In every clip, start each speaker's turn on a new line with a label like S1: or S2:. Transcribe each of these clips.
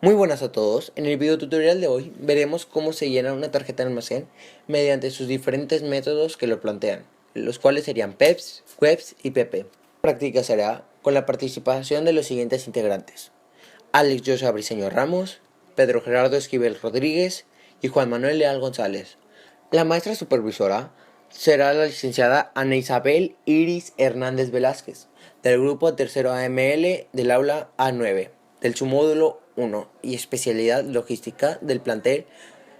S1: Muy buenas a todos, en el video tutorial de hoy veremos cómo se llena una tarjeta de almacén mediante sus diferentes métodos que lo plantean, los cuales serían PEPS, WEPS y PP. La práctica será con la participación de los siguientes integrantes: Alex Joshua Briceño Ramos, Pedro Gerardo Esquivel Rodríguez y Juan Manuel Leal González. La maestra supervisora será la licenciada Ana Isabel Iris Hernández Velázquez, del grupo tercero AML del aula A9, del submódulo 1 y especialidad logística del plantel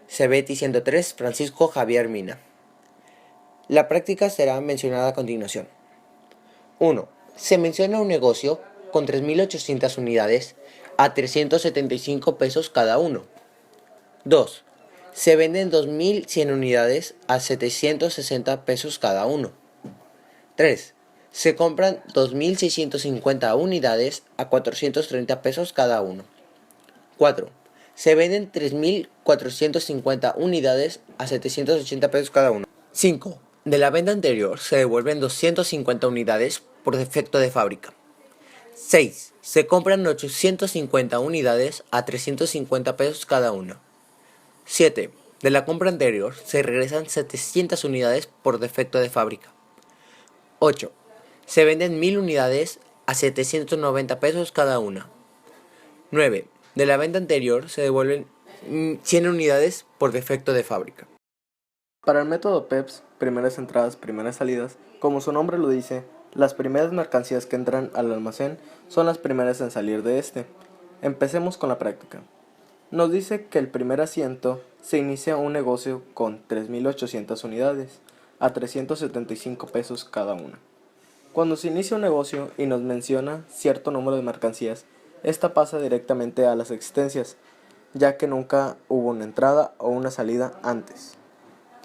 S1: CBT 103 Francisco Javier Mina. La práctica será mencionada a continuación. 1. Se menciona un negocio con 3.800 unidades a 375 pesos cada uno. 2. Se venden 2.100 unidades a 760 pesos cada uno. 3. Se compran 2.650 unidades a 430 pesos cada uno. 4. Se venden 3.450 unidades a 780 pesos cada uno. 5. De la venta anterior se devuelven 250 unidades por defecto de fábrica. 6. Se compran 850 unidades a 350 pesos cada una. 7. De la compra anterior se regresan 700 unidades por defecto de fábrica. 8. Se venden 1.000 unidades a 790 pesos cada una. 9. De la venta anterior se devuelven 100 unidades por defecto de fábrica.
S2: Para el método PEPS, primeras entradas, primeras salidas, como su nombre lo dice, las primeras mercancías que entran al almacén son las primeras en salir de este. Empecemos con la práctica. Nos dice que el primer asiento se inicia un negocio con 3.800 unidades, a 375 pesos cada una. Cuando se inicia un negocio y nos menciona cierto número de mercancías, esta pasa directamente a las existencias, ya que nunca hubo una entrada o una salida antes.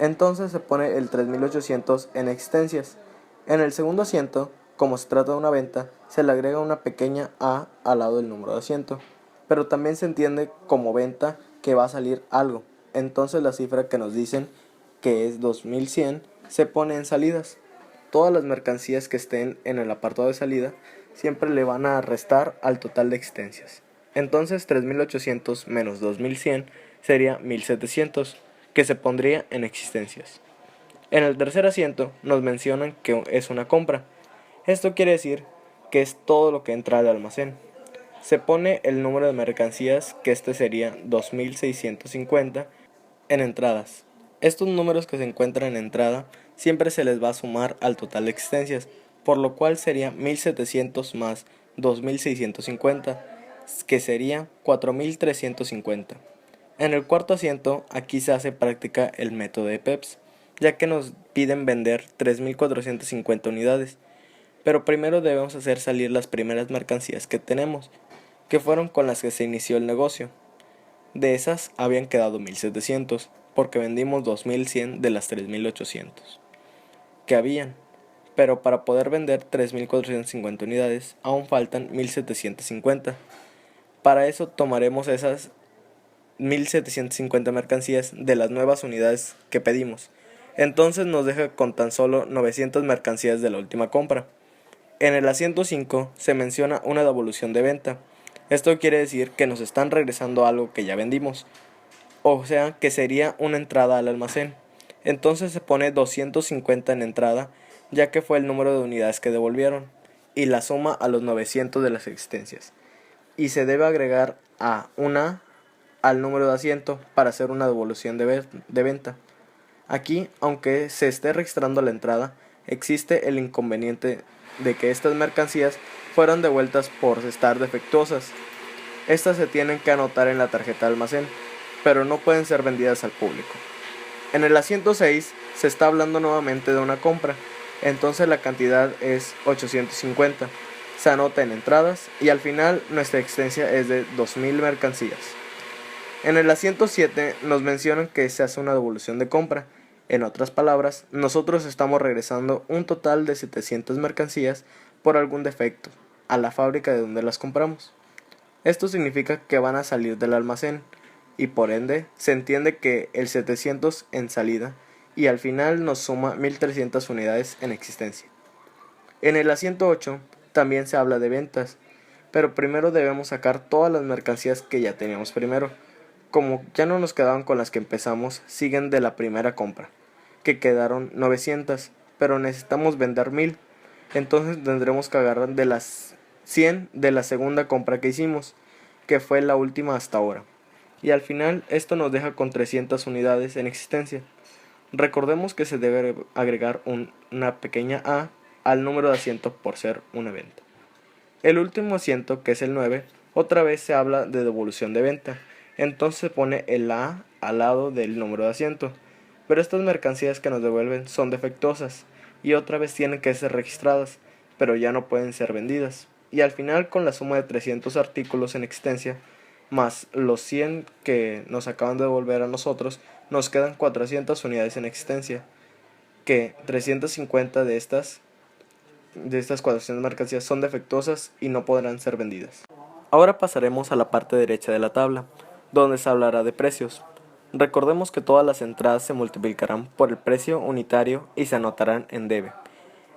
S2: Entonces se pone el 3.800 en existencias. En el segundo asiento, como se trata de una venta, se le agrega una pequeña A al lado del número de asiento, pero también se entiende como venta que va a salir algo. Entonces la cifra que nos dicen, que es 2.100, se pone en salidas. Todas las mercancías que estén en el apartado de salida siempre le van a restar al total de existencias. Entonces 3.800 menos 2.100 sería 1.700, que se pondría en existencias. En el tercer asiento nos mencionan que es una compra. Esto quiere decir que es todo lo que entra al almacén. Se pone el número de mercancías, que este sería 2.650, en entradas. Estos números que se encuentran en entrada siempre se les va a sumar al total de existencias, por lo cual sería 1.700 más 2.650, que sería 4.350. En el cuarto asiento, aquí se hace práctica el método de PEPS, ya que nos piden vender 3.450 unidades, pero primero debemos hacer salir las primeras mercancías que tenemos, que fueron con las que se inició el negocio. De esas habían quedado 1.700, porque vendimos 2.100 de las 3.800 que habían, pero para poder vender 3.450 unidades aún faltan 1.750. Para eso tomaremos esas 1.750 mercancías de las nuevas unidades que pedimos. Entonces nos deja con tan solo 900 mercancías de la última compra. En el asiento 5 se menciona una devolución de venta. Esto quiere decir que nos están regresando algo que ya vendimos, o sea que sería una entrada al almacén. Entonces se pone 250 en entrada, ya que fue el número de unidades que devolvieron, y la suma a los 900 de las existencias. Y se debe agregar a una al número de asiento para hacer una devolución de venta. Aquí, aunque se esté registrando la entrada, existe el inconveniente de que estas mercancías fueron devueltas por estar defectuosas. Estas se tienen que anotar en la tarjeta de almacén, pero no pueden ser vendidas al público. En el asiento 6 se está hablando nuevamente de una compra, entonces la cantidad es 850. Se anota en entradas y al final nuestra existencia es de 2.000 mercancías. En el asiento 7 nos mencionan que se hace una devolución de compra. En otras palabras, nosotros estamos regresando un total de 700 mercancías por algún defecto a la fábrica de donde las compramos. Esto significa que van a salir del almacén y por ende se entiende que el 700 en salida y al final nos suma 1.300 unidades en existencia. En el asiento 8 también se habla de ventas, pero primero debemos sacar todas las mercancías que ya teníamos primero. Como ya no nos quedaban con las que empezamos, siguen de la primera compra, que quedaron 900, pero necesitamos vender 1000. Entonces tendremos que agarrar de las 100 de la segunda compra que hicimos, que fue la última hasta ahora. Y al final esto nos deja con 300 unidades en existencia. Recordemos que se debe agregar una pequeña A al número de asiento por ser una venta. El último asiento, que es el 9, otra vez se habla de devolución de venta, entonces se pone el A al lado del número de asiento. Pero estas mercancías que nos devuelven son defectuosas y otra vez tienen que ser registradas, pero ya no pueden ser vendidas. Y al final, con la suma de 300 artículos en existencia, más los 100 que nos acaban de devolver a nosotros, nos quedan 400 unidades en existencia, que 350 de estas 400 mercancías son defectuosas y no podrán ser vendidas. Ahora pasaremos a la parte derecha de la tabla, donde se hablará de precios. Recordemos que todas las entradas se multiplicarán por el precio unitario y se anotarán en debe,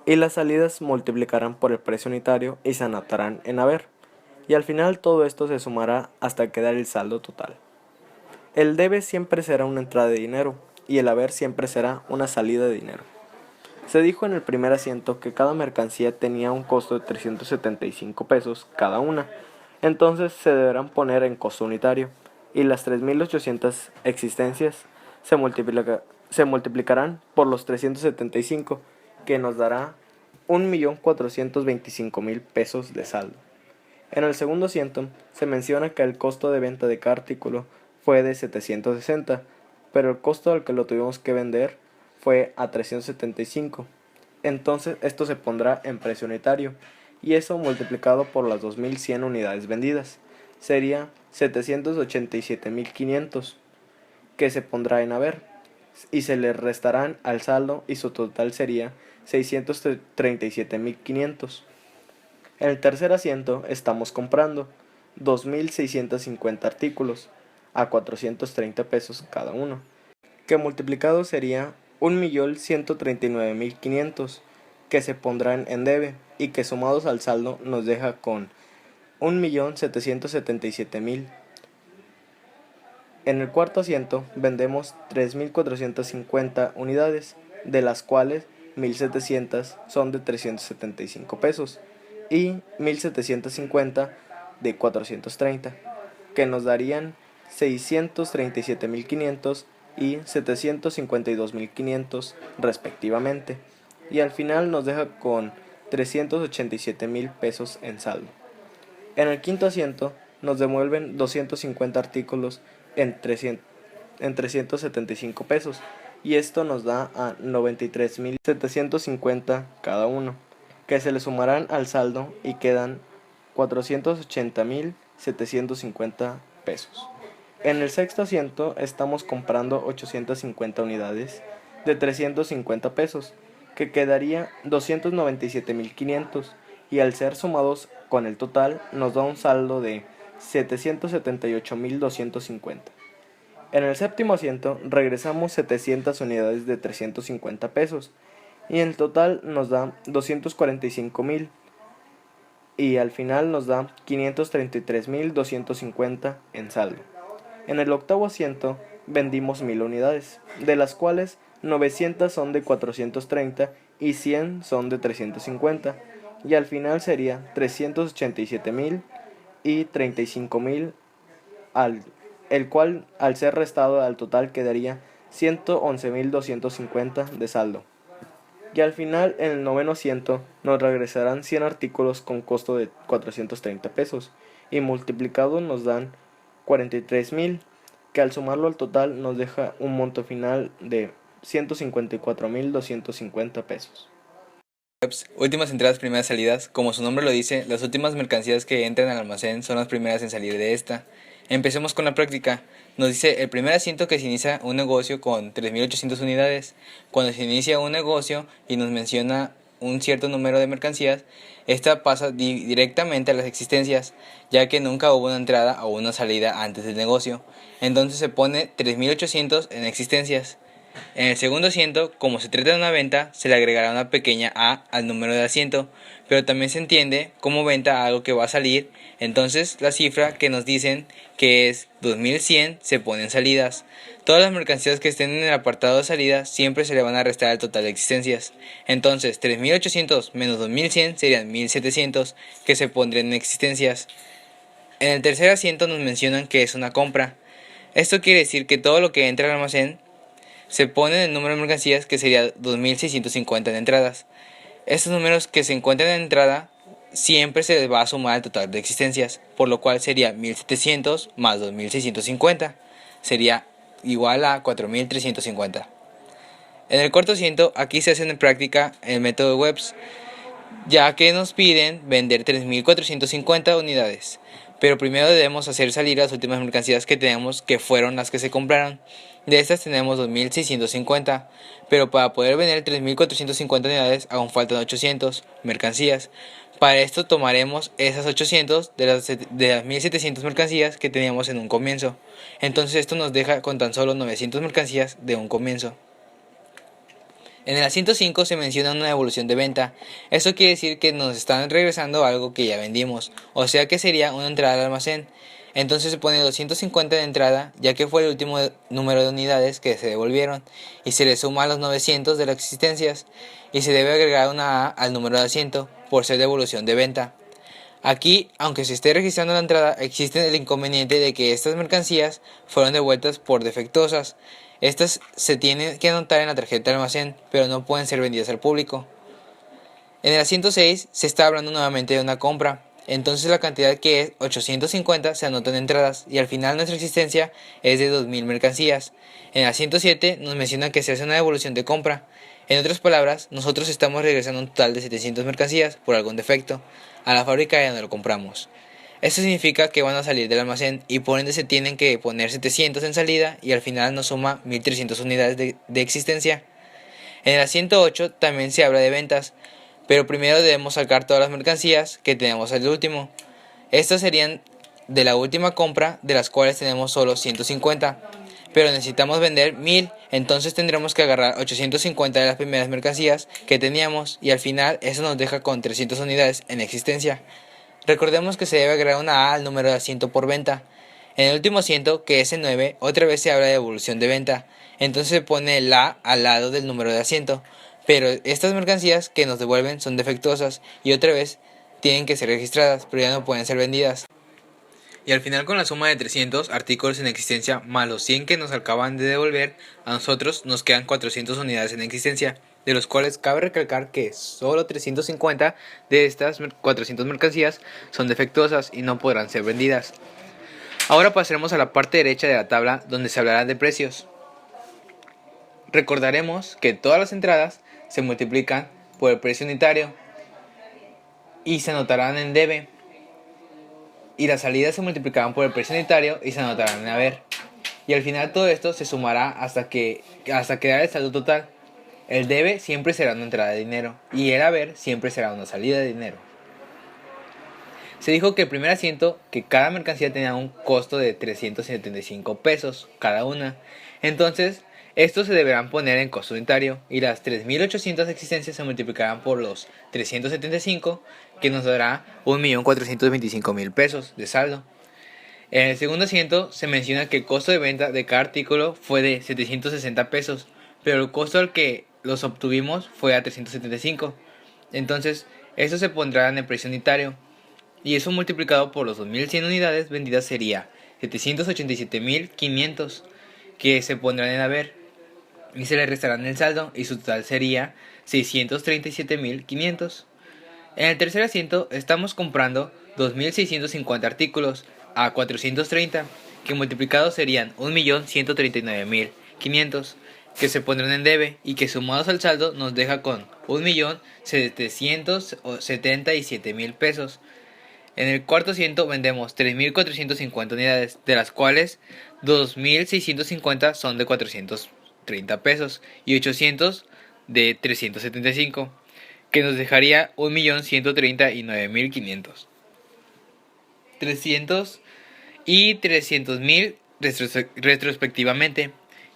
S2: y las salidas multiplicarán por el precio unitario y se anotarán en haber, y al final todo esto se sumará hasta quedar el saldo total. El debe siempre será una entrada de dinero y el haber siempre será una salida de dinero. Se dijo en el primer asiento que cada mercancía tenía un costo de 375 pesos cada una, entonces se deberán poner en costo unitario, y las 3800 existencias se multiplicarán por los 375, que nos dará 1.425.000 pesos de saldo. En el segundo asiento se menciona que el costo de venta de cada artículo fue de 760, pero el costo al que lo tuvimos que vender fue a 375. Entonces esto se pondrá en precio unitario, y eso multiplicado por las 2100 unidades vendidas sería 787.500, que se pondrá en haber, y se le restarán al saldo y su total sería 637.500. En el tercer asiento estamos comprando 2.650 artículos a 430 pesos cada uno, que multiplicado sería 1.139.500, que se pondrán en debe y que sumados al saldo nos deja con 1.777.000. En el cuarto asiento vendemos 3.450 unidades, de las cuales 1.700 son de 375 pesos y 1.750 de 430, que nos darían 637.500 y 752.500 respectivamente, y al final nos deja con 387.000 pesos en saldo. En el quinto asiento nos devuelven 250 artículos en 375 pesos, y esto nos da a 93.750 cada uno, que se le sumarán al saldo y quedan 480.750 pesos. En el sexto asiento estamos comprando 850 unidades de 350 pesos, que quedaría 297.500, y al ser sumados con el total nos da un saldo de 778.250. En el séptimo asiento regresamos 700 unidades de 350 pesos, y en total nos da 245.000, y al final nos da 533.250 en saldo. En el octavo asiento vendimos 1000 unidades, de las cuales 900 son de 430 y 100 son de 350, y al final sería 387.000 y 35.000, el cual al ser restado al total quedaría 111.250 de saldo. Y al final, en el noveno asiento nos regresarán 100 artículos con costo de 430 pesos, y multiplicado nos dan 43.000, que al sumarlo al total nos deja un monto final de 154.250 pesos.
S3: Últimas entradas, primeras salidas. Como su nombre lo dice, las últimas mercancías que entran al almacén son las primeras en salir de esta. Empecemos con la práctica. Nos dice el primer asiento que se inicia un negocio con 3.800 unidades. Cuando se inicia un negocio y nos menciona un cierto número de mercancías, esta pasa directamente a las existencias, ya que nunca hubo una entrada o una salida antes del negocio. Entonces se pone 3.800 en existencias. En el segundo asiento, como se trata de una venta, se le agregará una pequeña A al número de asiento, pero también se entiende como venta a algo que va a salir, entonces la cifra que nos dicen que es 2100 se pone en salidas. Todas las mercancías que estén en el apartado de salida siempre se le van a restar al total de existencias. Entonces 3800 menos 2100 serían 1700 que se pondrían en existencias. En el tercer asiento nos mencionan que es una compra. Esto quiere decir que todo lo que entra al almacén se pone en el número de mercancías, que sería 2650 en entradas. Estos números que se encuentran en entrada siempre se les va a sumar al total de existencias, por lo cual sería 1700 más 2650 sería igual a 4350. En el cuarto asiento, aquí se hace en práctica el método Webs, ya que nos piden vender 3450 unidades. Pero primero debemos hacer salir las últimas mercancías que tenemos, que fueron las que se compraron. De estas tenemos 2650, pero para poder vender 3450 unidades aún faltan 800 mercancías. Para esto tomaremos esas 800 de las 1700 mercancías que teníamos en un comienzo. Entonces esto nos deja con tan solo 900 mercancías de un comienzo. En el asiento 5 se menciona una devolución de venta. Esto quiere decir que nos están regresando algo que ya vendimos, o sea que sería una entrada al almacén. Entonces se pone 250 de entrada, ya que fue el último número de unidades que se devolvieron, y se le suma a los 900 de las existencias, y se debe agregar una A al número de asiento, por ser devolución de venta. Aquí, aunque se esté registrando la entrada, existe el inconveniente de que estas mercancías fueron devueltas por defectuosas. Estas se tienen que anotar en la tarjeta de almacén, pero no pueden ser vendidas al público. En el asiento 6 se está hablando nuevamente de una compra. Entonces la cantidad, que es 850, se anota en entradas, y al final nuestra existencia es de 2000 mercancías. En el asiento 7 nos menciona que se hace una devolución de compra. En otras palabras, nosotros estamos regresando un total de 700 mercancías por algún defecto. A la fábrica ya no lo compramos. Esto significa que van a salir del almacén, y por ende se tienen que poner 700 en salida, y al final nos suma 1300 unidades de existencia. En el asiento 8 también se habla de ventas, pero primero debemos sacar todas las mercancías que tenemos al último. Estas serían de la última compra, de las cuales tenemos solo 150, pero necesitamos vender 1000, entonces tendremos que agarrar 850 de las primeras mercancías que teníamos, y al final eso nos deja con 300 unidades en existencia. Recordemos que se debe agregar una A al número de asiento por venta. En el último asiento, que es el 9, otra vez se habla de devolución de venta. Entonces se pone el A al lado del número de asiento. Pero estas mercancías que nos devuelven son defectuosas, y otra vez tienen que ser registradas, pero ya no pueden ser vendidas. Y al final, con la suma de 300 artículos en existencia más los 100 que nos acaban de devolver, a nosotros nos quedan 400 unidades en existencia, de los cuales cabe recalcar que solo 350 de estas 400 mercancías son defectuosas y no podrán ser vendidas. Ahora pasaremos a la parte derecha de la tabla, donde se hablará de precios. Recordaremos que todas las entradas se multiplican por el precio unitario y se anotarán en debe, y las salidas se multiplicarán por el precio unitario y se anotarán en haber. Y al final todo esto se sumará hasta quedar el saldo total. El debe siempre será una entrada de dinero, y el haber siempre será una salida de dinero. Se dijo que el primer asiento, que cada mercancía tenía un costo de 375 pesos cada una. Entonces, estos se deberán poner en costo unitario, y las 3800 existencias se multiplicarán por los 375, que nos dará 1.425.000 pesos de saldo. En el segundo asiento se menciona que el costo de venta de cada artículo fue de 760 pesos, pero el costo al que los obtuvimos fue a 375. Entonces, esto se pondrá en el precio unitario, y eso multiplicado por los 2100 unidades vendidas sería 787.500, que se pondrán en haber, y se le restarán el saldo, y su total sería 637.500. En el tercer asiento estamos comprando 2.650 artículos a 430, que multiplicados serían 1.139.500, que se pondrán en debe, y que sumados al saldo nos deja con 1.777.000 pesos. En el cuarto asiento vendemos 3.450 unidades, de las cuales 2.650 son de 430 pesos y 800 de 375, que nos dejaría 1.139.500. 300 y 300.000 retrospectivamente,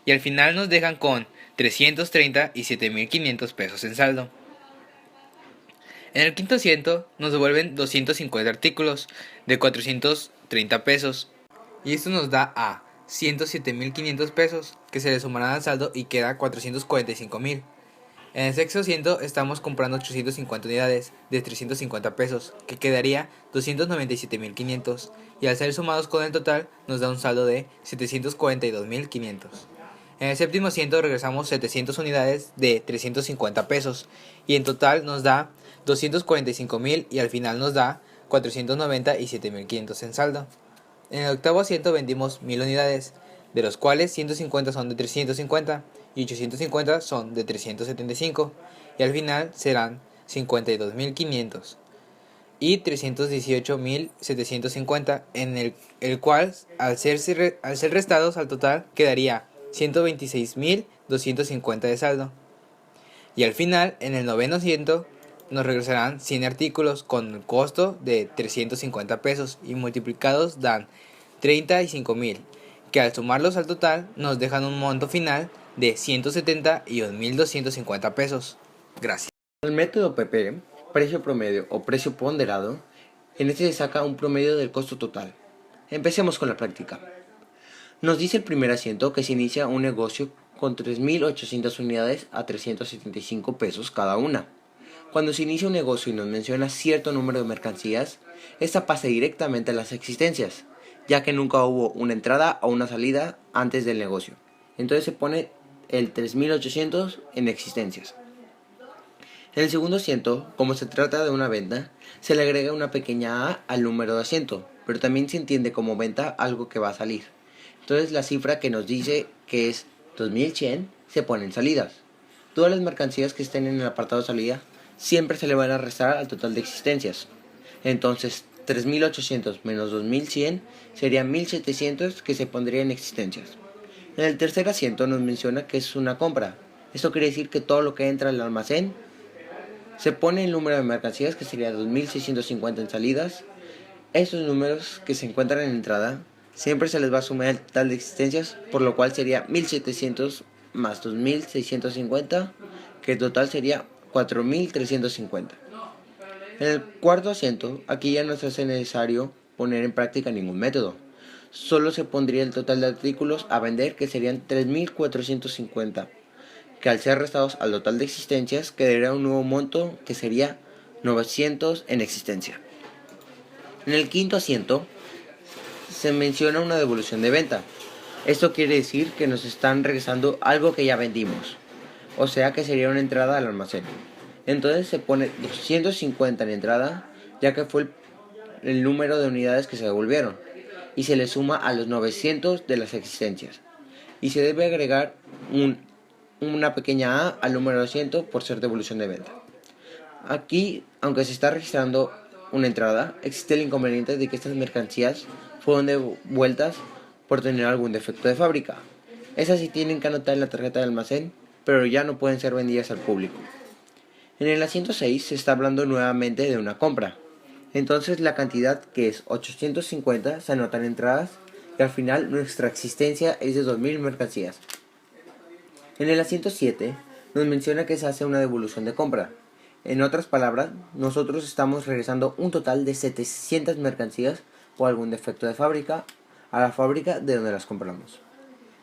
S3: y al final nos dejan con 330 y 7.500 pesos en saldo. En el quinto asiento nos devuelven 250 artículos de 430 pesos y esto nos da a 107.500 pesos que se le sumarán al saldo y queda 445.000. En el sexto asiento estamos comprando 850 unidades de 350 pesos que quedaría 297.500 y al ser sumados con el total nos da un saldo de 742.500. En el séptimo asiento regresamos 700 unidades de 350 pesos y en total nos da 245.000 y al final nos da 497.500 en saldo. En el octavo asiento vendimos 1000 unidades, de los cuales 150 son de 350 y 850 son de 375 y al final serán 52.500 y 318.750 en el cual al ser restados al total quedaría 126.250 de saldo. Y al final, en el noveno asiento, nos regresarán 100 artículos con el costo de 350 pesos y multiplicados dan 35.000, que al sumarlos al total nos dejan un monto final de 171.250 pesos. Gracias.
S1: El método PP, precio promedio o precio ponderado, en este se saca un promedio del costo total. Empecemos con la práctica. Nos dice el primer asiento que se inicia un negocio con 3.800 unidades a 375 pesos cada una. Cuando se inicia un negocio y nos menciona cierto número de mercancías, esta pasa directamente a las existencias, ya que nunca hubo una entrada o una salida antes del negocio. Entonces se pone el 3.800 en existencias. En el segundo asiento, como se trata de una venta, se le agrega una pequeña A al número de asiento, pero también se entiende como venta algo que va a salir. Entonces la cifra que nos dice que es 2100 se pone en salidas. Todas las mercancías que estén en el apartado de salida siempre se le van a restar al total de existencias. Entonces 3800 menos 2100 sería 1700 que se pondría en existencias. En el tercer asiento nos menciona que es una compra. Esto quiere decir que todo lo que entra al almacén se pone el número de mercancías que sería 2650 en salidas. Estos números que se encuentran en entrada siempre se les va a sumar el total de existencias, por lo cual sería 1700 más 2650, que el total sería 4350. En el cuarto asiento, aquí ya no se hace necesario poner en práctica ningún método. Solo se pondría el total de artículos a vender, que serían 3450, que al ser restados al total de existencias quedaría un nuevo monto que sería 900 en existencia. En el quinto asiento se menciona una devolución de venta. Esto quiere decir que nos están regresando algo que ya vendimos, o sea que sería una entrada al almacén. Entonces se pone 250 en entrada, ya que fue el número de unidades que se devolvieron, y se le suma a los 900 de las existencias. Y se debe agregar una pequeña A al número 200 por ser devolución de venta. Aquí, aunque se está registrando una entrada, existe el inconveniente de que estas mercancías fueron devueltas por tener algún defecto de fábrica. Esas sí tienen que anotar en la tarjeta de almacén, pero ya no pueden ser vendidas al público. En el asiento 6 se está hablando nuevamente de una compra. Entonces la cantidad, que es 850, se anotan entradas y al final nuestra existencia es de 2000 mercancías. En el asiento 7 nos menciona que se hace una devolución de compra. En otras palabras, nosotros estamos regresando un total de 700 mercancías por algún defecto de fábrica a la fábrica de donde las compramos.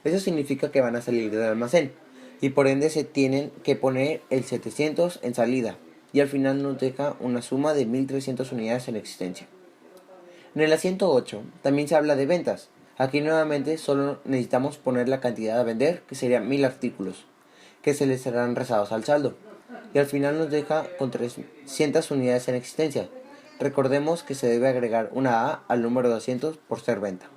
S1: Eso significa que van a salir del almacén y por ende se tienen que poner el 700 en salida y al final nos deja una suma de 1300 unidades en existencia. En el asiento 8 también se habla de ventas. Aquí nuevamente solo necesitamos poner la cantidad a vender, que serían 1000 artículos, que se les serán rezados al saldo, y al final nos deja con 300 unidades en existencia. Recordemos que se debe agregar una A al número 200 por ser venta.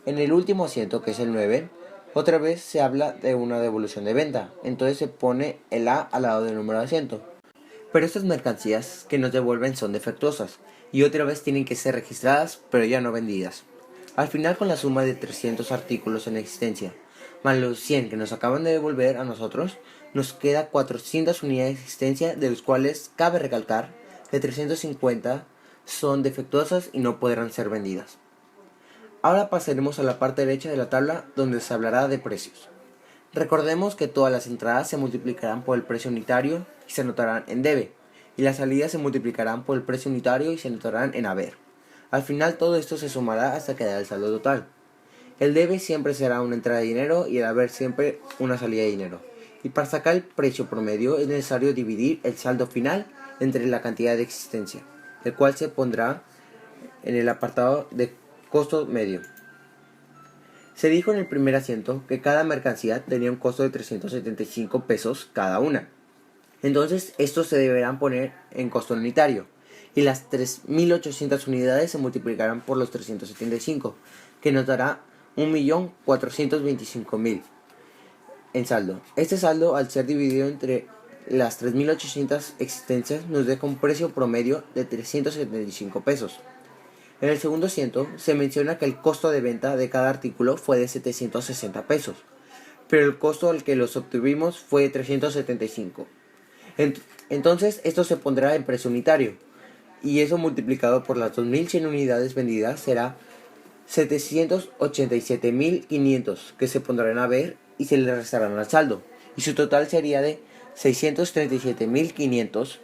S1: En el último asiento, que es el 9, otra vez se habla de una devolución de venta, entonces se pone el A al lado del número de asiento. Pero estas mercancías que nos devuelven son defectuosas y otra vez tienen que ser registradas pero ya no vendidas. Al final, con la suma de 300 artículos en existencia más los 100 que nos acaban de devolver a nosotros, nos queda 400 unidades de existencia, de los cuales cabe recalcar que 350 son defectuosas y no podrán ser vendidas. Ahora pasaremos a la parte derecha de la tabla donde se hablará de precios. Recordemos que todas las entradas se multiplicarán por el precio unitario y se anotarán en debe, y las salidas se multiplicarán por el precio unitario y se anotarán en haber. Al final todo esto se sumará hasta quedar el saldo total. El debe siempre será una entrada de dinero y el haber siempre una salida de dinero. Y para sacar el precio promedio es necesario dividir el saldo final entre la cantidad de existencia, el cual se pondrá en el apartado de costo medio. Se dijo en el primer asiento que cada mercancía tenía un costo de 375 pesos cada una. Entonces estos se deberán poner en costo unitario y las 3.800 unidades se multiplicarán por los 375, que nos dará 1.425.000 en saldo. Este saldo, al ser dividido entre las 3.800 existencias, nos deja un precio promedio de 375 pesos. En el segundo asiento se menciona que el costo de venta de cada artículo fue de 760 pesos, pero el costo al que los obtuvimos fue de 375. Entonces esto se pondrá en precio unitario, y eso multiplicado por las 2.100 unidades vendidas será 787.500, que se pondrán a ver y se le restarán al saldo, y su total sería de 637.500.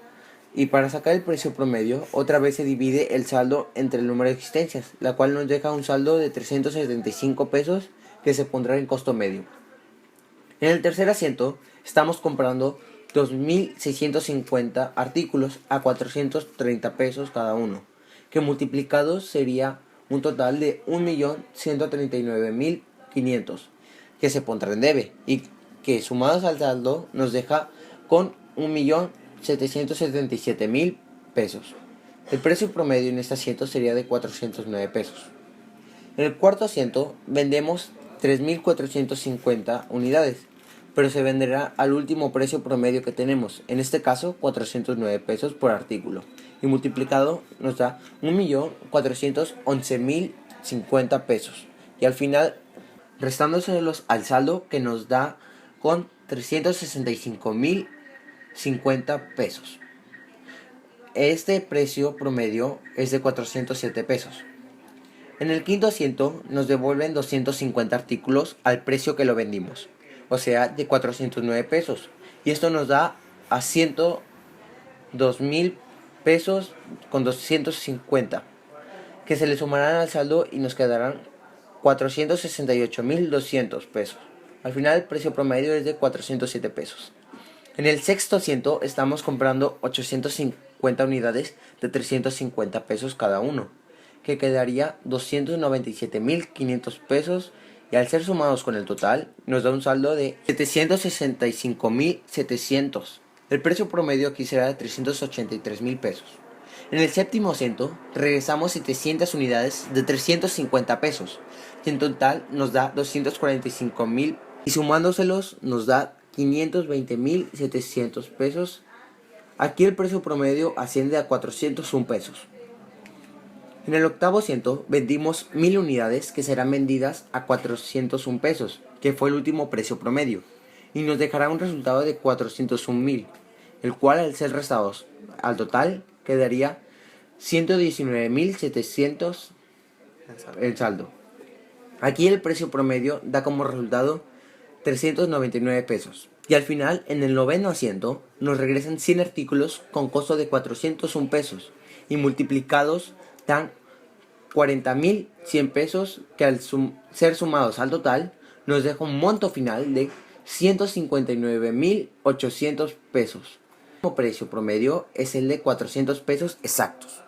S1: Y para sacar el precio promedio, otra vez se divide el saldo entre el número de existencias, la cual nos deja un saldo de 375 pesos que se pondrá en costo medio. En el tercer asiento estamos comprando 2.650 artículos a 430 pesos cada uno, que multiplicados sería un total de 1.139.500, que se pondrá en debe y que sumados al saldo nos deja con 1.777.000 pesos. El precio promedio en este asiento sería de 409 pesos. En el cuarto asiento vendemos 3.450 unidades, pero se venderá al último precio promedio que tenemos, en este caso 409 pesos por artículo, y multiplicado nos da 1.411.050 pesos, y al final restándoselos al saldo que nos da con 365.050 pesos. Este precio promedio es de 407 pesos. En el quinto asiento nos devuelven 250 artículos al precio que lo vendimos, o sea, de 409 pesos. Y esto nos da a 102.000 pesos con 250, que se le sumarán al saldo y nos quedarán 468.200 pesos. Al final el precio promedio es de 407 pesos. En el sexto asiento estamos comprando 850 unidades de 350 pesos cada uno, que quedaría 297.500 pesos, y al ser sumados con el total nos da un saldo de 765.700. El precio promedio aquí será de 383.000 pesos. En el séptimo asiento regresamos 700 unidades de 350 pesos, que en total nos da 245.000, y sumándoselos nos da 520.700 pesos. Aquí el precio promedio asciende a 401 pesos. En el octavo asiento vendimos 1.000 unidades que serán vendidas a 401 pesos, que fue el último precio promedio, y nos dejará un resultado de 401.000, el cual al ser restados al total quedaría 119.700 en saldo. Aquí el precio promedio da como resultado 399 pesos. Y al final, en el noveno asiento, nos regresan 100 artículos con costo de 401 pesos, y multiplicados dan 40.100 pesos, que al ser sumados al total nos deja un monto final de 159.800 pesos. El precio promedio es el de 400 pesos exactos.